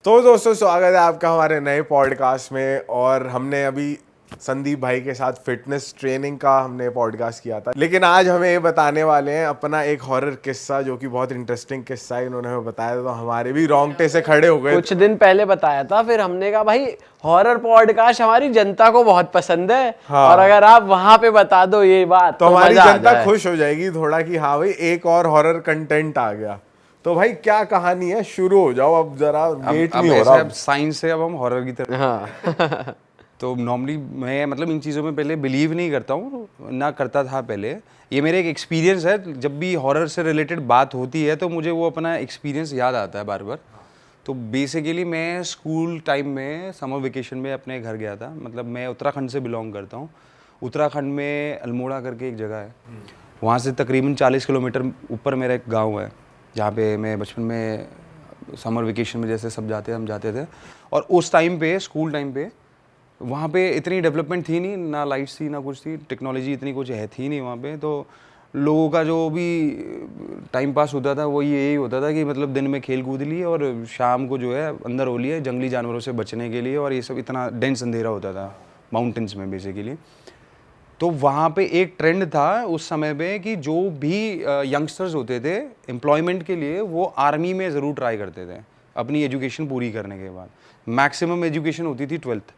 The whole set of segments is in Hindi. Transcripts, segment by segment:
तो दोस्तों स्वागत है आपका हमारे नए पॉडकास्ट में। और हमने अभी संदीप भाई के साथ फिटनेस ट्रेनिंग का हमने पॉडकास्ट किया था, लेकिन आज हमें ये बताने वाले हैं अपना एक हॉरर किस्सा, जो कि बहुत इंटरेस्टिंग किस्सा है। इन्होंने हमें बताया तो हमारे भी रोंगटे से खड़े हो गए। कुछ दिन पहले बताया था, फिर हमने कहा भाई हॉरर पॉडकास्ट हमारी जनता को बहुत पसंद है। हाँ। और अगर आप वहां पे बता दो ये बात तो हमारी मजा आ जनता जाए। खुश हो जाएगी थोड़ा कि हाँ भाई एक और हॉरर कंटेंट आ गया। तो भाई क्या कहानी है, शुरू हो जाओ अब, जरा वेट नहीं हो रहा। अब साइंस से अब हम हॉरर की तरफ। हाँ। तो नॉर्मली मैं मतलब इन चीज़ों में पहले बिलीव नहीं करता हूँ, ना करता था पहले। ये मेरे एक एक्सपीरियंस है, जब भी हॉरर से रिलेटेड बात होती है तो मुझे वो अपना एक्सपीरियंस याद आता है बार बार। तो बेसिकली मैं स्कूल टाइम में समर वेकेशन में अपने घर गया था। मतलब मैं उत्तराखंड से बिलोंग करता हूँ। उत्तराखंड में अल्मोड़ा करके एक जगह है, वहाँ से तकरीबन 40 किलोमीटर ऊपर मेरा एक गाँव है, जहाँ पे मैं बचपन में समर वेकेशन में जैसे सब जाते हम जाते थे। और उस टाइम पे स्कूल टाइम पे वहाँ पे इतनी डेवलपमेंट थी नहीं, ना लाइट्स थी ना कुछ थी, टेक्नोलॉजी इतनी कुछ है थी नहीं वहाँ पे। तो लोगों का जो भी टाइम पास होता था वो यही होता था कि मतलब दिन में खेल कूद लिए और शाम को जो है अंदर हो लिए जंगली जानवरों से बचने के लिए। और ये सब इतना डेंस अंधेरा होता था माउंटेन्स में बेसिकली। तो वहाँ पे एक ट्रेंड था उस समय पे कि जो भी यंगस्टर्स होते थे एम्प्लॉयमेंट के लिए वो आर्मी में ज़रूर ट्राई करते थे अपनी एजुकेशन पूरी करने के बाद। मैक्सिमम एजुकेशन होती थी 12th।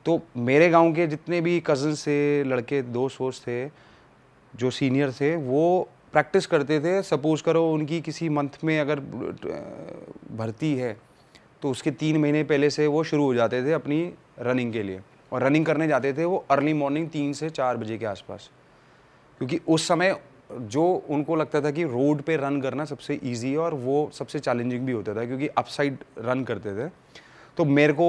तो मेरे गांव के जितने भी कज़न्स थे, लड़के दोस्त वोस्त थे जो सीनियर थे, वो प्रैक्टिस करते थे। सपोज़ करो उनकी किसी मंथ में अगर भर्ती है तो उसके 3 महीने पहले से वो शुरू हो जाते थे अपनी रनिंग के लिए। और रनिंग करने जाते थे वो अर्ली मॉर्निंग 3 से 4 बजे के आसपास, क्योंकि उस समय जो उनको लगता था कि रोड पे रन करना सबसे इजी है और वो सबसे चैलेंजिंग भी होता था क्योंकि अपसाइड रन करते थे। तो मेरे को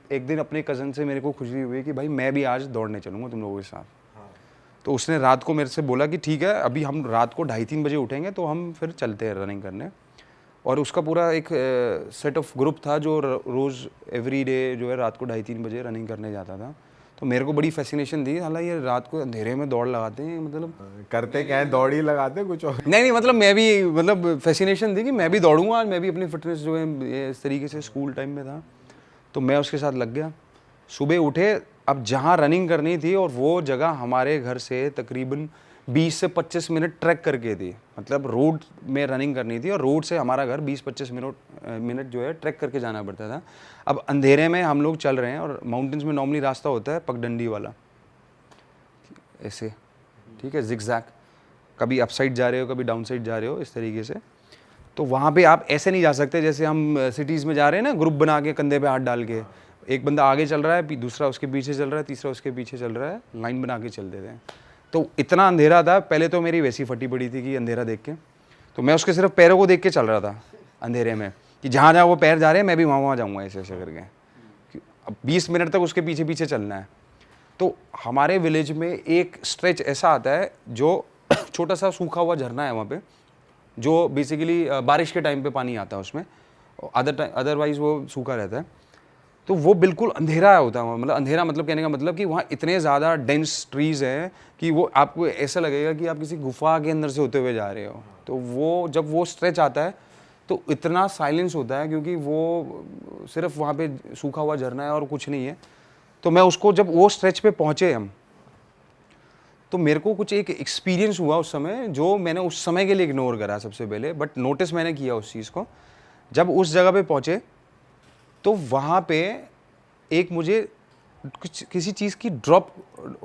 एक दिन अपने कज़न से मेरे को खुशी हुई कि भाई मैं भी आज दौड़ने चलूँगा तुम लोगों के साथ। तो उसने रात को मेरे से बोला कि ठीक है, अभी हम रात को 2:30-3 बजे उठेंगे तो हम फिर चलते हैं रनिंग करने। और उसका पूरा एक सेट ऑफ ग्रुप था जो रोज़ एवरी डे जो है रात को 2:30-3 बजे रनिंग करने जाता था। तो मेरे को बड़ी फैसिनेशन थी, हालांकि ये रात को अंधेरे में दौड़ लगाते हैं, मतलब करते क्या है, दौड़ ही लगाते कुछ और। नहीं मतलब मैं भी मतलब फैसिनेशन थी कि मैं भी दौड़ूंगा आज, मैं भी अपनी फिटनेस जो है ये इस तरीके से स्कूल टाइम में था। तो मैं उसके साथ लग गया। सुबह उठे, अब जहाँ रनिंग करनी थी और वो जगह हमारे घर से तकरीबन 20 से 25 मिनट ट्रैक करके थी। मतलब रोड में रनिंग करनी थी और रोड से हमारा घर 20-25 मिनट जो है ट्रैक करके जाना पड़ता था। अब अंधेरे में हम लोग चल रहे हैं और माउंटेन्स में नॉर्मली रास्ता होता है पगडंडी वाला, ऐसे, ठीक है, जिगजैग, कभी अप साइड जा रहे हो कभी डाउन साइड जा रहे हो इस तरीके से। तो वहाँ पे आप ऐसे नहीं जा सकते जैसे हम सिटीज़ में जा रहे हैं ना, ग्रुप बना के कंधे पे हाथ डाल के, एक बंदा आगे चल रहा है, दूसरा उसके पीछे चल रहा है, तीसरा उसके पीछे चल रहा है, लाइन बना के चलते थे। तो इतना अंधेरा था, पहले तो मेरी वैसी फटी पड़ी थी कि अंधेरा देख के, तो मैं उसके सिर्फ पैरों को देख के चल रहा था अंधेरे में कि जहाँ जहाँ वो पैर जा रहे हैं मैं भी वहाँ जाऊँगा, ऐसे ऐसे करके। अब 20 मिनट तक उसके पीछे पीछे चलना है। तो हमारे विलेज में एक स्ट्रेच ऐसा आता है जो छोटा सा सूखा हुआ झरना है वहाँ पे, जो बेसिकली बारिश के टाइम पे पानी आता है उसमें, अदरवाइज वो सूखा रहता है। तो वो बिल्कुल अंधेरा होता है, मतलब अंधेरा मतलब कहने का मतलब कि वहाँ इतने ज़्यादा डेंस ट्रीज़ हैं कि वो आपको ऐसा लगेगा कि आप किसी गुफा के अंदर से होते हुए जा रहे हो। तो वो जब वो स्ट्रेच आता है तो इतना साइलेंस होता है क्योंकि वो सिर्फ वहाँ पे सूखा हुआ झरना है और कुछ नहीं है। तो मैं उसको जब वो स्ट्रेच पे पहुँचे हम, तो मेरे को कुछ एक एक्सपीरियंस हुआ उस समय जो मैंने उस समय के लिए इग्नोर करा सबसे पहले, बट नोटिस मैंने किया उस चीज़ को। जब उस जगह पे पहुँचे तो वहाँ पे एक मुझे कुछ किसी चीज़ की ड्रॉप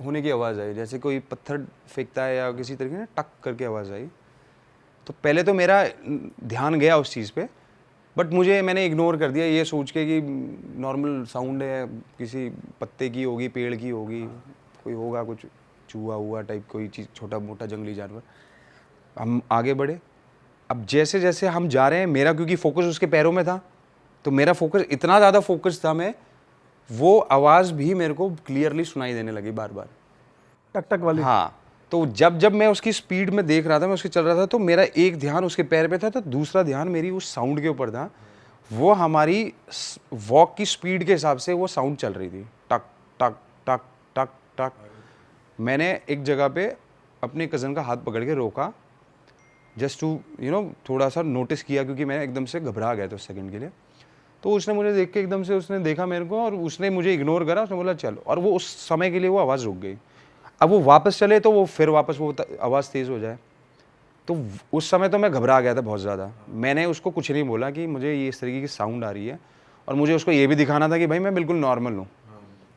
होने की आवाज़ आई, जैसे कोई पत्थर फेंकता है या किसी तरीके से टक करके आवाज़ आई। तो पहले तो मेरा ध्यान गया उस चीज़ पे, बट मैंने इग्नोर कर दिया ये सोच के कि नॉर्मल साउंड है, किसी पत्ते की होगी, पेड़ की होगी, कोई होगा कुछ चूहा हुआ टाइप कोई चीज़, छोटा मोटा जंगली जानवर। हम आगे बढ़े। अब जैसे जैसे हम जा रहे हैं, मेरा क्योंकि फोकस उसके पैरों में था, तो मेरा फोकस इतना ज़्यादा फोकस था, मैं वो आवाज़ भी मेरे को क्लियरली सुनाई देने लगी बार बार, टक टक वाली। हाँ। तो जब जब मैं उसकी स्पीड में देख रहा था, मैं उसके चल रहा था, तो मेरा एक ध्यान उसके पैर पे था, तो दूसरा ध्यान मेरी उस साउंड के ऊपर था। वो हमारी वॉक की स्पीड के हिसाब से वो साउंड चल रही थी, टक टक टक टक टक। मैंने एक जगह पे अपने कज़न का हाथ पकड़ के रोका, जस्ट टू थोड़ा सा नोटिस किया, क्योंकि मैं एकदम से घबरा गया था उस सेकंड के लिए। तो उसने मुझे देख के एकदम से उसने देखा मेरे को और उसने मुझे इग्नोर करा, उसने बोला चल, और वो उस समय के लिए वो आवाज़ रुक गई। अब वो वापस चले तो वो फिर वापस वो आवाज़ तेज़ हो जाए। तो उस समय तो मैं घबरा गया था बहुत ज़्यादा। मैंने उसको कुछ नहीं बोला कि मुझे ये इस तरीके की साउंड आ रही है, और मुझे उसको ये भी दिखाना था कि भाई मैं बिल्कुल नॉर्मल हूँ।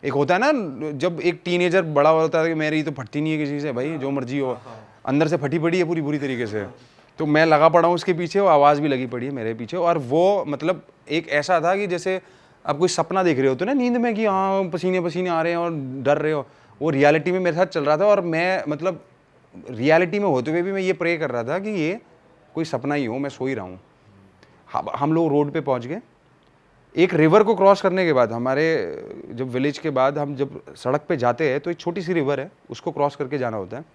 एक होता है ना जब एक टीनेजर बड़ा होता है कि मेरी तो फटती नहीं है किसी से, भाई जो मर्जी हो, अंदर से फटी पड़ी है पूरी बुरी तरीके से। तो मैं लगा पड़ा हूँ उसके पीछे, वो आवाज़ भी लगी पड़ी है मेरे पीछे, और वो मतलब एक ऐसा था कि जैसे आप कोई सपना देख रहे होते ना नींद में कि हाँ पसीने पसीने आ रहे हैं और डर रहे हो, वो रियलिटी में मेरे साथ चल रहा था। और मैं मतलब रियलिटी में होते हुए भी मैं ये प्रे कर रहा था कि ये कोई सपना ही हो, मैं सो ही रहा हूँ। हम लोग रोड पे पहुँच गए। एक रिवर को क्रॉस करने के बाद, हमारे जब विलेज के बाद हम जब सड़क पे जाते हैं तो एक छोटी सी रिवर है, उसको क्रॉस करके जाना होता है।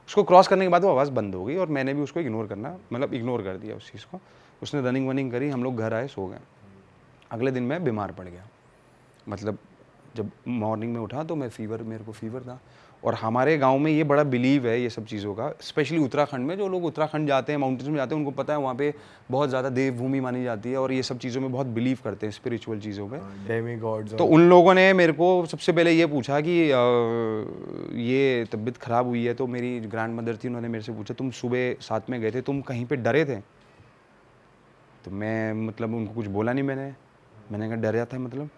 उसको क्रॉस करने के बाद वो आवाज़ बंद हो गई, और मैंने भी उसको इग्नोर कर दिया उस चीज़ को। उसने रनिंग वनिंग करी, हम लोग घर आए, सो गए। अगले दिन मैं बीमार पड़ गया। मतलब जब मॉर्निंग में उठा तो मेरे को फीवर था। और हमारे गांव में ये बड़ा बिलीव है ये सब चीज़ों का, स्पेशली उत्तराखंड में। जो लोग उत्तराखंड जाते हैं, माउंटेन्स में जाते हैं, उनको पता है वहाँ पे बहुत ज़्यादा देवभूमि मानी जाती है, और ये सब चीज़ों में बहुत बिलीव करते हैं, स्पिरिचुअल चीज़ों में। Demi God's. तो उन लोगों ने मेरे को सबसे पहले ये पूछा कि ये तबीयत ख़राब हुई है। तो मेरी ग्रैंड मदर थी, उन्होंने मेरे से पूछा तुम सुबह साथ में गए थे, तुम कहीं पे डरे थे? तो मैं मतलब उनको कुछ बोला नहीं। मैंने कहा डरा था मतलब?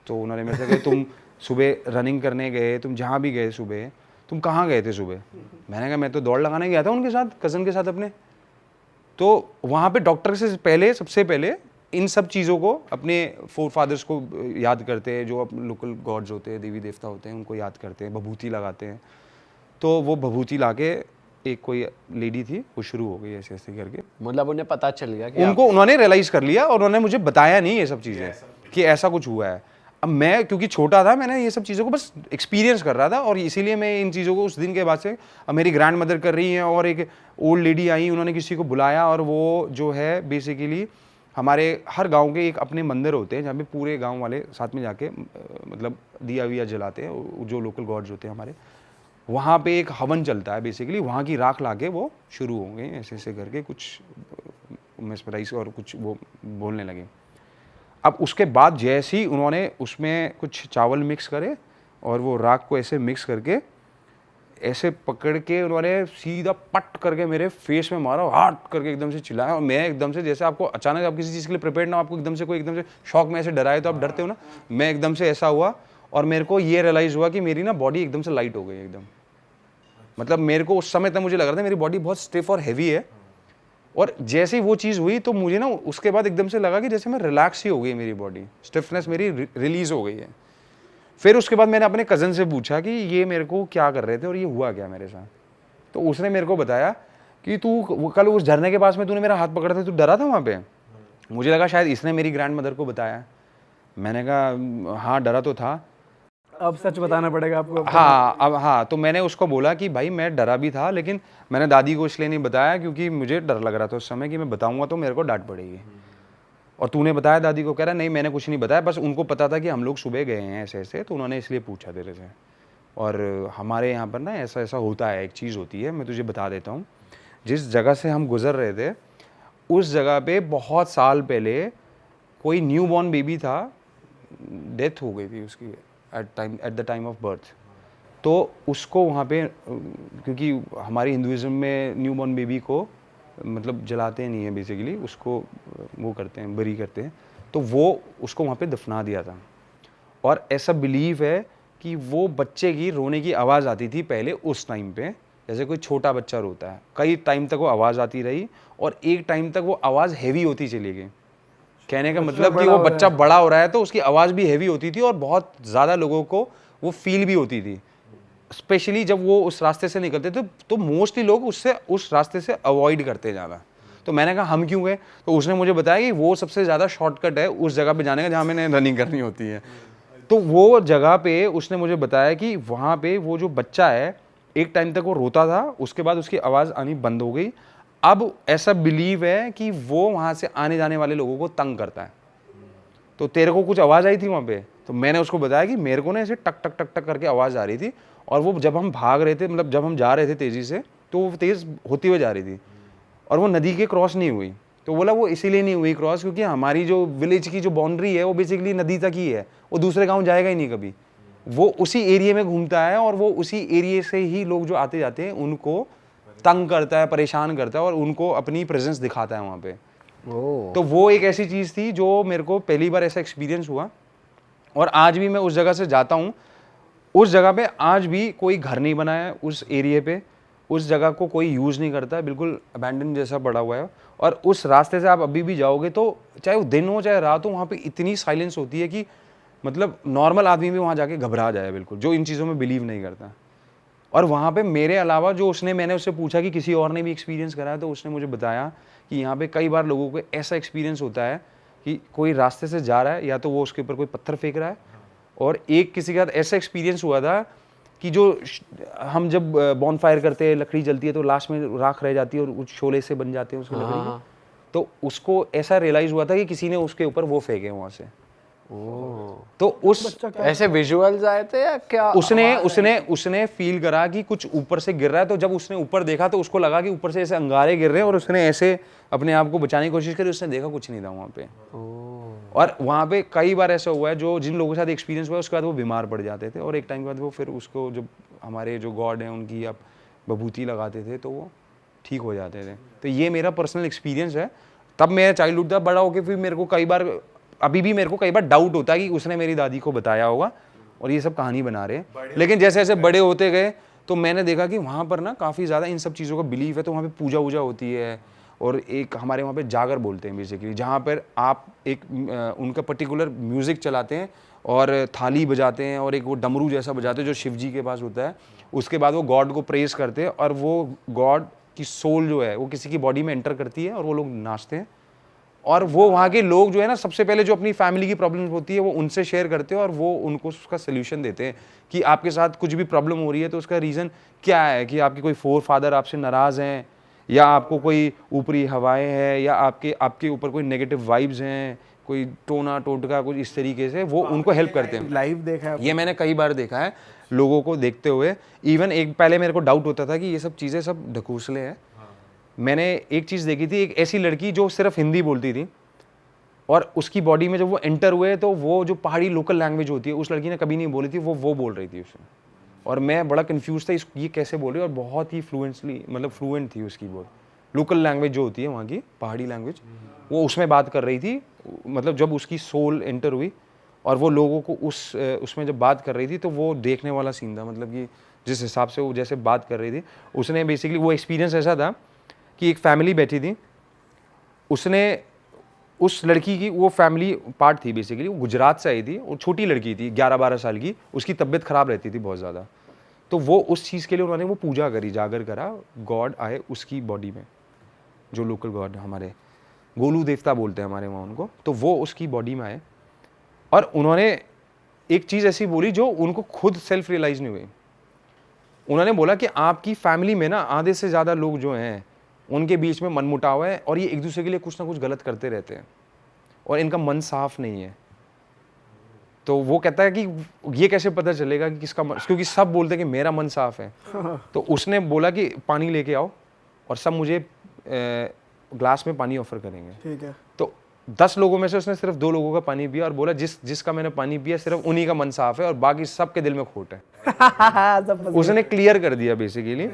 तो उन्होंने मेरे से कहा तुम सुबह रनिंग करने गए, तुम जहाँ भी गए सुबह, तुम कहाँ गए थे सुबह? मैंने कहा मैं तो दौड़ लगाने गया था उनके साथ, कज़न के साथ अपने। तो वहाँ पे डॉक्टर से पहले, सबसे पहले इन सब चीज़ों को, अपने फोर फादर्स को याद करते हैं, जो लोकल गॉड्स होते हैं, देवी देवता होते हैं, उनको याद करते हैं, भभूति लगाते हैं। तो वो भभूति ला के एक कोई लेडी थी, वो शुरू हो गई ऐसे ऐसे करके। मतलब उन्हें पता चल गया कि उन्होंने रियलाइज़ कर लिया, और उन्होंने मुझे बताया नहीं ये सब चीज़ें कि ऐसा कुछ हुआ है। अब मैं क्योंकि छोटा था, मैंने ये सब चीज़ों को बस एक्सपीरियंस कर रहा था, और इसीलिए मैं इन चीज़ों को उस दिन के बाद से, अब मेरी ग्रैंड मदर कर रही हैं, और एक ओल्ड लेडी आई, उन्होंने किसी को बुलाया, और वो जो है बेसिकली हमारे हर गांव के एक अपने मंदिर होते हैं जहाँ पे पूरे गांव वाले साथ में जाके मतलब दिया विया जलाते हैं, जो लोकल गॉड्स होते हैं हमारे। वहाँ पे एक हवन चलता है बेसिकली, वहाँ की राख लाके वो शुरू हो गए ऐसे ऐसे करके कुछ मेस्मराइज और कुछ वो बोलने लगे। अब उसके बाद जैसे ही उन्होंने उसमें कुछ चावल मिक्स करे, और वो राख को ऐसे मिक्स करके ऐसे पकड़ के उन्होंने सीधा पट करके मेरे फेस में मारा, हार्ट करके एकदम से चिल्लाया। और मैं एकदम से, जैसे आपको अचानक आप किसी चीज़ के लिए प्रिपेयर ना हो, आपको एकदम से कोई एकदम से शॉक में ऐसे डराए तो आप डरते हो ना, मैं एकदम से ऐसा हुआ। और मेरे को ये रियलाइज़ हुआ कि मेरी ना बॉडी एकदम से लाइट हो गई एकदम। मतलब मेरे को उस समय तक मुझे लग रहा था मेरी बॉडी बहुत स्टिफ और हैवी है, और जैसे ही वो चीज़ हुई तो मुझे ना उसके बाद एकदम से लगा कि जैसे मैं रिलैक्स ही हो गई, मेरी बॉडी स्टिफनेस मेरी रिलीज़ हो गई है। फिर उसके बाद मैंने अपने कज़न से पूछा कि ये मेरे को क्या कर रहे थे और ये हुआ क्या मेरे साथ। तो उसने मेरे को बताया कि तू कल उस झरने के पास में तूने मेरा हाथ पकड़ा था, तू डरा था वहाँ पे। मुझे लगा शायद इसने मेरी ग्रैंड मदर को बताया। मैंने कहा हाँ डरा तो था। अब सच बताना पड़ेगा आपको। हाँ अब हाँ, तो मैंने उसको बोला कि भाई मैं डरा भी था, लेकिन मैंने दादी को इसलिए नहीं बताया क्योंकि मुझे डर लग रहा था उस समय कि मैं बताऊँगा तो मेरे को डांट पड़ेगी। और तूने बताया दादी को? कह रहा नहीं मैंने कुछ नहीं बताया, बस उनको पता था कि हम लोग सुबह गए हैं ऐसे ऐसे, तो उन्होंने इसलिए पूछा तेरे से। और हमारे यहाँ पर ना ऐसा ऐसा होता है, एक चीज़ होती है, मैं तुझे बता देता हूँ। जिस जगह से हम गुजर रहे थे उस जगह पे बहुत साल पहले कोई न्यू बॉर्न बेबी था, डेथ हो गई थी उसकी at the time of birth. तो उसको वहाँ पे, क्योंकि हमारे हिंदुज़म में न्यू बॉर्न बेबी को मतलब जलाते नहीं है बेसिकली, उसको वो करते हैं, बरी करते हैं, तो वो उसको वहाँ पे दफना दिया था। और ऐसा बिलीव है कि वो बच्चे की रोने की आवाज़ आती थी पहले उस टाइम पे, जैसे कोई छोटा बच्चा रोता है, कई टाइम तक वो आवाज़ आती रही, और एक टाइम तक वो आवाज़ हैवी होती चली गई। कहने का मतलब कि वो बच्चा बड़ा हो रहा है तो उसकी आवाज़ भी हैवी होती थी, और बहुत ज़्यादा लोगों को वो फील भी होती थी। स्पेशली जब वो उस रास्ते से निकलते थे तो मोस्टली लोग उस रास्ते से अवॉइड करते जाना। तो मैंने कहा हम क्यों गए? तो उसने मुझे बताया कि वो सबसे ज़्यादा शॉर्टकट है उस जगह पे जाने का जहाँ मैंने रनिंग करनी होती है। तो वो जगह पे उसने मुझे बताया कि वहाँ पे वो जो बच्चा है एक टाइम तक वो रोता था, उसके बाद उसकी आवाज़ आनी बंद हो गई। अब ऐसा बिलीव है कि वो वहाँ से आने जाने वाले लोगों को तंग करता है। तो तेरे को कुछ आवाज़ आई थी वहाँ पे? तो मैंने उसको बताया कि मेरे को ना ऐसे टक टक टक टक करके आवाज़ आ रही थी, और वो जब हम भाग रहे थे, मतलब जब हम जा रहे थे तेज़ी से, तो वो तेज़ होती हुई जा रही थी, और वो नदी के क्रॉस नहीं हुई, तो बोला वो इसीलिए नहीं हुई क्रॉस क्योंकि हमारी जो विलेज की जो बाउंड्री है वो बेसिकली नदी तक ही है, वो दूसरे गांव जाएगा ही नहीं कभी। वो उसी एरिया में घूमता है और वो उसी एरिया से ही लोग जो आते जाते हैं उनको तंग करता है, परेशान करता है और उनको अपनी प्रेजेंस दिखाता है वहाँ पे। तो वो एक ऐसी चीज़ थी जो मेरे को पहली बार ऐसा एक्सपीरियंस हुआ। और आज भी मैं उस जगह से जाता हूँ, उस जगह पे आज भी कोई घर नहीं बना है उस एरिया पे, उस जगह को कोई यूज़ नहीं करता है, बिल्कुल अबैंडन जैसा पड़ा हुआ है। और उस रास्ते से आप अभी भी जाओगे तो चाहे वो दिन हो चाहे रात हो, वहाँ पे इतनी साइलेंस होती है कि मतलब नॉर्मल आदमी भी वहाँ जाके घबरा जाए बिल्कुल, जो इन चीज़ों में बिलीव नहीं करता। और वहाँ पे मेरे अलावा जो मैंने उससे पूछा कि किसी और ने भी एक्सपीरियंस करा है, तो उसने मुझे बताया कि यहाँ पे कई बार लोगों को ऐसा एक्सपीरियंस होता है कि कोई रास्ते से जा रहा है या तो वो उसके ऊपर कोई पत्थर फेंक रहा है, और एक किसी के साथ ऐसा एक्सपीरियंस हुआ था कि जो हम जब बॉन फायर करते हैं, लकड़ी जलती है तो लास्ट में राख रह जाती है और उस शोले से बन जाते हैं उसकी लकड़ी के, तो उसको ऐसा रियलाइज हुआ था कि किसी ने उसके ऊपर वो फेंके वहाँ से। तो उस ऐसे विजुअल्स आए थे या क्या? उसने फील करा कि कुछ ऊपर से गिर रहा है, तो जब उसने ऊपर देखा तो उसको लगा कि ऊपर से ऐसे अंगारे गिर रहे हैं और उसने ऐसे अपने आप को बचाने की कोशिश करी, उसने देखा कुछ नहीं था वहाँ पे। और वहाँ पे कई बार ऐसा हुआ है जो जिन लोगों के साथ एक्सपीरियंस हुआ उसके बाद वो बीमार पड़ जाते थे और एक टाइम के बाद वो फिर उसको जब हमारे जो गॉड हैं उनकी आप बभूति लगाते थे तो वो ठीक हो जाते थे। तो ये मेरा पर्सनल एक्सपीरियंस है। तब मेरा चाइल्डहुड था, बड़ा होके फिर मेरे को कई बार, अभी भी मेरे को कई बार डाउट होता है कि उसने मेरी दादी को बताया होगा और ये सब कहानी बना रहे हैं। लेकिन जैसे जैसे बड़े होते गए तो मैंने देखा कि वहाँ पर ना काफ़ी ज़्यादा इन सब चीज़ों का बिलीव है, तो वहाँ पे पूजा वूजा होती है। और एक हमारे वहाँ पे जागर बोलते हैं बेसिकली, जहाँ पर आप एक उनका पर्टिकुलर म्यूज़िक चलाते हैं और थाली बजाते हैं और एक वो डमरू जैसा बजाते हैं जो शिव जी के पास होता है। उसके बाद वो गॉड को प्रेस करते हैं और वो गॉड की सोल जो है वो किसी की बॉडी में एंटर करती है और वो लोग नाचते हैं। और वो वहाँ के लोग जो है ना, सबसे पहले जो अपनी फैमिली की प्रॉब्लम होती है वो उनसे शेयर करते हैं और वो उनको उसका सोल्यूशन देते हैं कि आपके साथ कुछ भी प्रॉब्लम हो रही है तो उसका रीज़न क्या है, कि आपके कोई फोर फादर आपसे नाराज़ हैं, या आपको कोई ऊपरी हवाएं हैं, या आपके ऊपर कोई नेगेटिव वाइब्स हैं, कोई टोना टोटका कुछ इस तरीके से वो उनको हेल्प करते हैं। लाइव देखा है? ये मैंने कई बार देखा है लोगों को देखते हुए। इवन एक पहले मेरे को डाउट होता था कि ये सब चीज़ें सब ढकोसले हैं। मैंने एक चीज़ देखी थी, एक ऐसी लड़की जो सिर्फ हिंदी बोलती थी और उसकी बॉडी में जब वो एंटर हुए तो वो जो पहाड़ी लोकल लैंग्वेज होती है उस लड़की ने कभी नहीं बोली थी, वो बोल रही थी उसने। और मैं बड़ा कंफ्यूज था ये कैसे बोल रही है, और बहुत ही फ्लुएंट थी उसकी वो लोकल लैंग्वेज जो होती है वहाँ की पहाड़ी लैंग्वेज, वो उसमें बात कर रही थी। मतलब जब उसकी सोल एंटर हुई और वो लोगों को उसमें जब बात कर रही थी तो वो देखने वाला सीन था। मतलब कि जिस हिसाब से वो जैसे बात कर रही थी, उसने बेसिकली वो एक्सपीरियंस ऐसा था कि एक फैमिली बैठी थी, उसने उस लड़की की, वो फैमिली पार्ट थी बेसिकली, वो गुजरात से आई थी और छोटी लड़की थी 11-12 साल की, उसकी तबीयत ख़राब रहती थी बहुत ज़्यादा। तो वो उस चीज़ के लिए उन्होंने वो पूजा करी, जागर करा, गॉड आए उसकी बॉडी में, जो लोकल गॉड हमारे गोलू देवता बोलते हैं हमारे वहाँ उनको, तो वो उसकी बॉडी में आए और उन्होंने एक चीज़ ऐसी बोली जो उनको खुद सेल्फ रियलाइज़ नहीं हुई। उन्होंने बोला कि आपकी फैमिली में ना आधे से ज़्यादा लोग जो हैं उनके बीच में मनमुटाव है और ये एक दूसरे के लिए कुछ ना कुछ गलत करते रहते हैं और इनका मन साफ नहीं है। तो वो कहता है कि ये कैसे पता चलेगा कि किसका मन, क्योंकि सब बोलते हैं कि मेरा मन साफ है। तो उसने बोला कि पानी लेके आओ और सब मुझे ग्लास में पानी ऑफर करेंगे। ठीक है। तो 10 लोगों में से उसने सिर्फ 2 लोगों का पानी पिया और बोला जिसका मैंने पानी पिया सिर्फ उन्हीं का मन साफ है और बाकी सबके दिल में खोट है। उसने क्लियर कर दिया बेसिकली।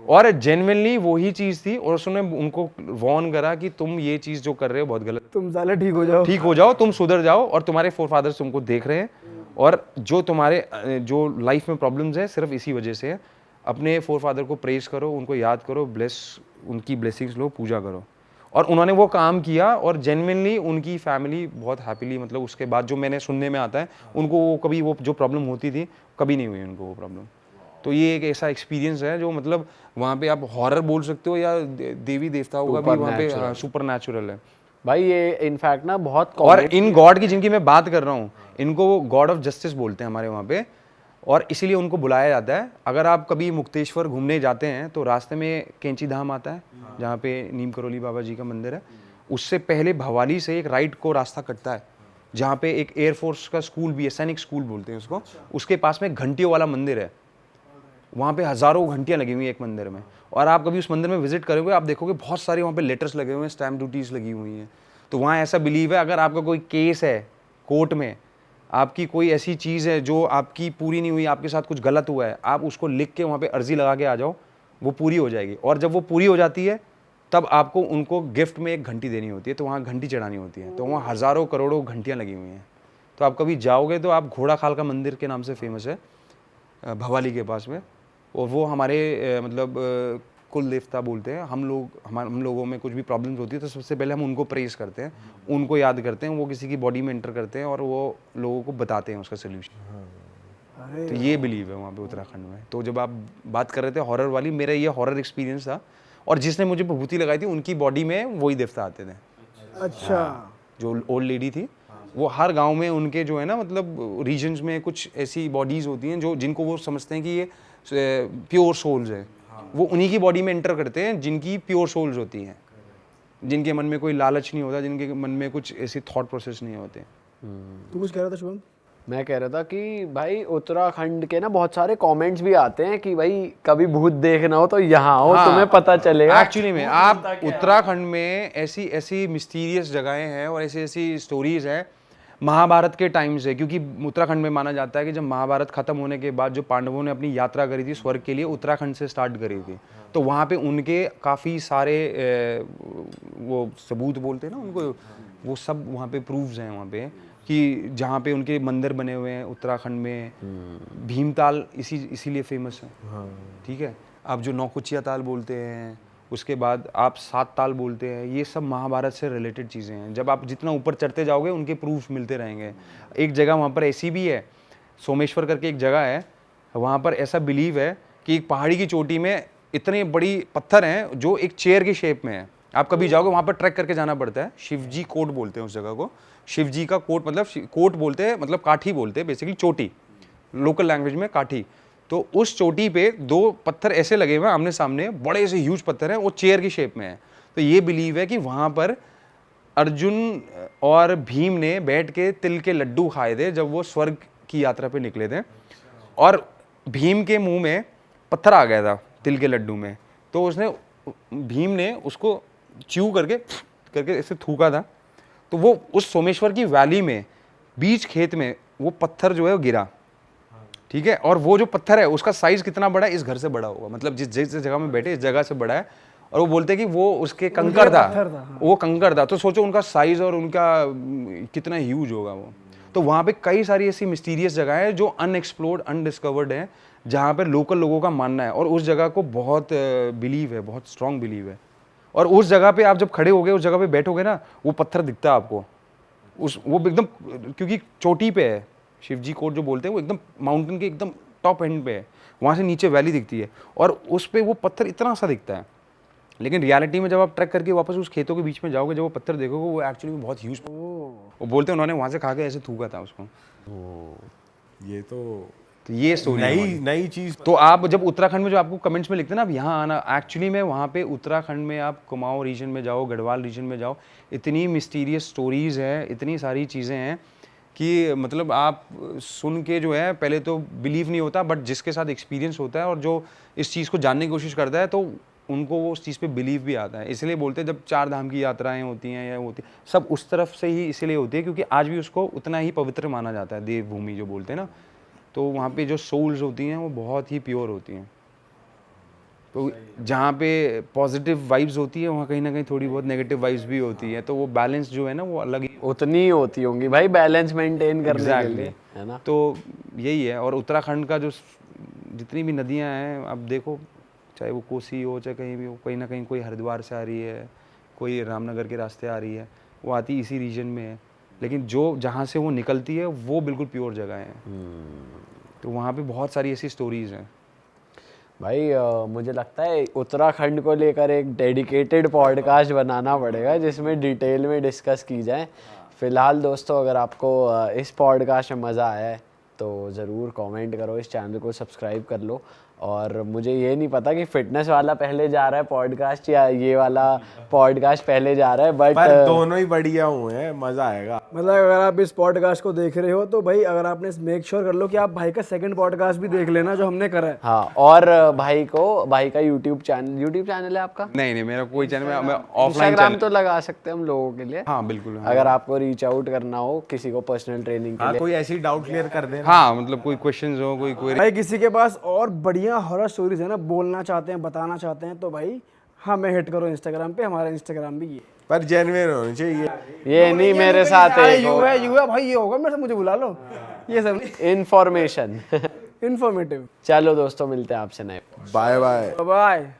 और जेन्युइनली वही चीज थी और उसने उनको वार्न करा कि तुम ये चीज जो कर रहे हो बहुत गलत, तुम साले ठीक हो जाओ, तुम सुधर जाओ और तुम्हारे फोरफादर्स तुमको देख रहे हैं और जो तुम्हारे जो लाइफ में प्रॉब्लम्स है सिर्फ इसी वजह से है। अपने फोरफादर को प्रेज करो, उनको याद करो, उनकी ब्लेसिंग्स लो, पूजा करो। और उन्होंने वो काम किया और जेन्युइनली उनकी फैमिली बहुत हैप्पीली, मतलब उसके बाद जो मैंने सुनने में आता है उनको वो कभी वो जो प्रॉब्लम होती थी कभी नहीं हुई उनको वो प्रॉब्लम। तो ये एक ऐसा एक्सपीरियंस है जो मतलब वहाँ पे आप हॉरर बोल सकते हो या देवी देवताओं का भी वहाँ पे सुपर नेचुरल है भाई। ये इनफैक्ट ना बहुत और इन गॉड की जिनकी मैं बात कर रहा हूँ इनको वो गॉड ऑफ जस्टिस बोलते हैं हमारे वहाँ पे और इसीलिए उनको बुलाया जाता है। अगर आप कभी मुक्तेश्वर घूमने जाते हैं तो रास्ते में कैंची धाम आता है जहाँ पे नीम करोली बाबा जी का मंदिर है। उससे पहले भवाली से एक राइट को रास्ता कटता है जहाँ पे एक एयरफोर्स का स्कूल भी है, सैनिक स्कूल बोलते हैं उसको। उसके पास में घंटियों वाला मंदिर है वहाँ पे हज़ारों घंटियाँ लगी हुई हैं एक मंदिर में, और आप कभी उस मंदिर में विजिट करोगे आप देखोगे बहुत सारे वहाँ पे लेटर्स लगे हुए हैं, स्टैम्प ड्यूटीज़ लगी हुई हैं। तो वहाँ ऐसा बिलीव है, अगर आपका कोई केस है कोर्ट में, आपकी कोई ऐसी चीज़ है जो आपकी पूरी नहीं हुई, आपके साथ कुछ गलत हुआ है, आप उसको लिख के वहाँ पे अर्जी लगा के आ जाओ, वो पूरी हो जाएगी। और जब वो पूरी हो जाती है तब आपको उनको गिफ्ट में एक घंटी देनी होती है, तो वहाँ घंटी चढ़ानी होती है। तो वहाँ हज़ारों करोड़ों घंटियाँ लगी हुई हैं। तो आप कभी जाओगे तो आप घोड़ा खाल का मंदिर के नाम से फेमस है भवाली के पास में, और वो हमारे मतलब कुल देवता बोलते हैं। हम लोगों में कुछ भी प्रॉब्लम्स होती है तो सबसे पहले हम उनको प्रेस करते हैं, उनको याद करते हैं, वो किसी की बॉडी में एंटर करते हैं और वो लोगों को बताते हैं उसका सोल्यूशन। तो ये बिलीव है वहाँ पे उत्तराखंड में। तो जब आप बात कर रहे थे हॉरर वाली, मेरा ये हॉरर एक्सपीरियंस था, और जिसने मुझे विभूति लगाई थी उनकी बॉडी में वही देवता आते थे। अच्छा, जो ओल्ड लेडी थी, वो हर गांव में उनके जो है ना मतलब रीजन्स में कुछ ऐसी बॉडीज होती हैं जो जिनको वो समझते हैं कि ये प्योर सोल्स है, वो उन्हीं की बॉडी में एंटर करते हैं जिनकी प्योर सोल्स होती हैं, जिनके मन में कोई लालच नहीं होता, जिनके मन में कुछ ऐसी थॉट प्रोसेस नहीं होते। तू कुछ कह रहा था शुभम? मैं कह रहा था कि भाई उत्तराखंड के ना बहुत सारे कमेंट्स भी आते हैं कि भाई कभी भूत देखना हो तो यहाँ आओ, तुम्हें पता चलेगा। एक्चुअली में आप उत्तराखंड में ऐसी ऐसी मिस्टीरियस जगहें हैं और ऐसी ऐसी स्टोरीज हैं महाभारत के टाइम से, क्योंकि उत्तराखंड में माना जाता है कि जब महाभारत खत्म होने के बाद जो पांडवों ने अपनी यात्रा करी थी स्वर्ग के लिए, उत्तराखंड से स्टार्ट करी थी। तो वहाँ पे उनके काफ़ी सारे वो सबूत बोलते हैं ना उनको, वो सब वहाँ पे प्रूफ्स हैं वहाँ पे कि जहाँ पे उनके मंदिर बने हुए हैं उत्तराखंड में। भीमताल इसीलिए फेमस है, ठीक है। आप जो नौकुचिया ताल बोलते हैं, उसके बाद आप 7 ताल बोलते हैं, ये सब महाभारत से रिलेटेड चीज़ें हैं। जब आप जितना ऊपर चढ़ते जाओगे उनके प्रूफ मिलते रहेंगे। एक जगह वहाँ पर ऐसी भी है, सोमेश्वर करके एक जगह है, वहाँ पर ऐसा बिलीव है कि एक पहाड़ी की चोटी में इतने बड़ी पत्थर हैं जो एक चेयर की शेप में है। आप कभी जाओगे वहाँ पर ट्रैक करके जाना पड़ता है। शिवजी कोट बोलते हैं उस जगह को, शिवजी का कोट मतलब कोट बोलते हैं, मतलब काठी बोलते हैं बेसिकली, चोटी लोकल लैंग्वेज में काठी। तो उस चोटी पे 2 पत्थर ऐसे लगे हुए हैं आमने सामने, बड़े से ह्यूज पत्थर हैं, वो चेयर की शेप में है। तो ये बिलीव है कि वहाँ पर अर्जुन और भीम ने बैठ के तिल के लड्डू खाए थे जब वो स्वर्ग की यात्रा पे निकले थे, और भीम के मुंह में पत्थर आ गया था तिल के लड्डू में, तो भीम ने उसको च्यू करके ऐसे थूका था। तो वो उस सोमेश्वर की वैली में बीच खेत में वो पत्थर जो है वो गिरा, ठीक है। और वो जो पत्थर है उसका साइज कितना बड़ा है, इस घर से बड़ा होगा, मतलब जिस जगह में बैठे इस जगह से बड़ा है। और वो बोलते हैं कि वो उसके कंकड़ था, वो कंकड़ था। तो सोचो उनका साइज और उनका कितना ह्यूज होगा वो। तो वहाँ पे कई सारी ऐसी मिस्टीरियस जगह है जो अनएक्सप्लोर्ड अनडिस्कवर्ड है, जहाँ पे लोकल लोगों का मानना है, और उस जगह को बहुत बिलीव है, बहुत स्ट्रॉन्ग बिलीव है। और उस जगह पे आप जब खड़े होगे, उस जगह पे बैठोगे ना, वो पत्थर दिखता है आपको, वो एकदम, क्योंकि चोटी पे है, शिवजी कोट जो बोलते हैं वो एकदम माउंटेन के एकदम टॉप एंड पे है, वहाँ से नीचे वैली दिखती है और उस पे वो पत्थर इतना सा दिखता है। लेकिन रियलिटी में जब आप ट्रैक करके वापस उस खेतों के बीच में जाओगे, जब वो पत्थर देखोगे वो एक्चुअली में बहुत ह्यूज, वो बोलते हैं उन्होंने वहाँ से खा के ऐसे थूका था उसको। ये तो ये स्टोरी नई चीज। तो आप जब उत्तराखंड में जो आपको कमेंट्स में लिखते हैं ना, आप यहाँ आना, एक्चुअली में वहाँ पे उत्तराखंड में आप कुमाऊं रीजन में जाओ, गढ़वाल रीजन में जाओ, इतनी मिस्टीरियस स्टोरीज हैं, इतनी सारी चीज़ें हैं कि मतलब आप सुन के जो है पहले तो बिलीव नहीं होता, बट जिसके साथ एक्सपीरियंस होता है और जो इस चीज़ को जानने की कोशिश करता है तो उनको वो उस चीज़ पे बिलीव भी आता है। इसलिए बोलते हैं जब 4 धाम की यात्राएं होती हैं या होती सब उस तरफ से ही इसलिए होती है क्योंकि आज भी उसको उतना ही पवित्र माना जाता है, देवभूमि जो बोलते हैं ना। तो वहाँ पे जो सोल्स होती हैं वो बहुत ही प्योर होती हैं। तो जहाँ पे पॉजिटिव वाइब्स होती है वहाँ कहीं ना कहीं थोड़ी बहुत नेगेटिव वाइब्स भी होती है, तो वो बैलेंस जो है ना वो अलग ही उतनी ही होती होंगी भाई, बैलेंस मेंटेन करने के लिए, है ना। तो यही है। और उत्तराखंड का जो जितनी भी नदियाँ हैं आप देखो, चाहे वो कोसी हो चाहे कहीं भी हो, कहीं ना कहीं कोई हरिद्वार से आ रही है, कोई रामनगर के रास्ते आ रही है, वो आती इसी रीजन में है, लेकिन जो जहाँ से वो निकलती है वो बिल्कुल प्योर जगह है। तो वहाँ पे बहुत सारी ऐसी स्टोरीज हैं भाई। मुझे लगता है उत्तराखंड को लेकर एक डेडिकेटेड पॉडकास्ट बनाना पड़ेगा जिसमें डिटेल में डिस्कस की जाए। फ़िलहाल दोस्तों, अगर आपको इस पॉडकास्ट में मज़ा आया है तो ज़रूर कमेंट करो, इस चैनल को सब्सक्राइब कर लो और मुझे ये नहीं पता कि फिटनेस वाला पहले जा रहा है पॉडकास्ट या ये वाला पॉडकास्ट पहले जा रहा है, पर बट दोनों ही बढ़िया हुए हैं, मजा आएगा। मतलब अगर आप इस पॉडकास्ट को देख रहे हो तो भाई अगर आपने मेक श्योर कर लो कि आप भाई का सेकंड पॉडकास्ट भी देख लेना जो हमने करा है। हाँ, और भाई का यूट्यूब चैनल है आपका? नहीं मेरा कोई चैनल, मैं ऑफलाइन इंस्टाग्राम चैनल। तो लगा सकते हैं हम लोगों के लिए। हाँ बिल्कुल। हाँ। अगर आपको रीच आउट करना हो किसी को पर्सनल ट्रेनिंग के हाँ, लिए। कोई ऐसी डाउट क्लियर कर देना। हाँ मतलब कोई क्वेश्चंस हो, कोई क्वेरी। भाई किसी के पास और बढ़िया हॉरर स्टोरीज है ना, बोलना चाहते हैं, बताना चाहते हैं, तो भाई हमें हिट करो इंस्टाग्राम पे, हमारा इंस्टाग्राम भी ये। पर जेन्युइन होनी चाहिए। ये नहीं मेरे साथ अरे एक यू है भाई, ये होगा मेरे से, मुझे बुला लो, ये सब इंफॉर्मेशन। इन्फॉर्मेटिव। चलो दोस्तों, मिलते हैं आपसे नए। Bye bye. बाय।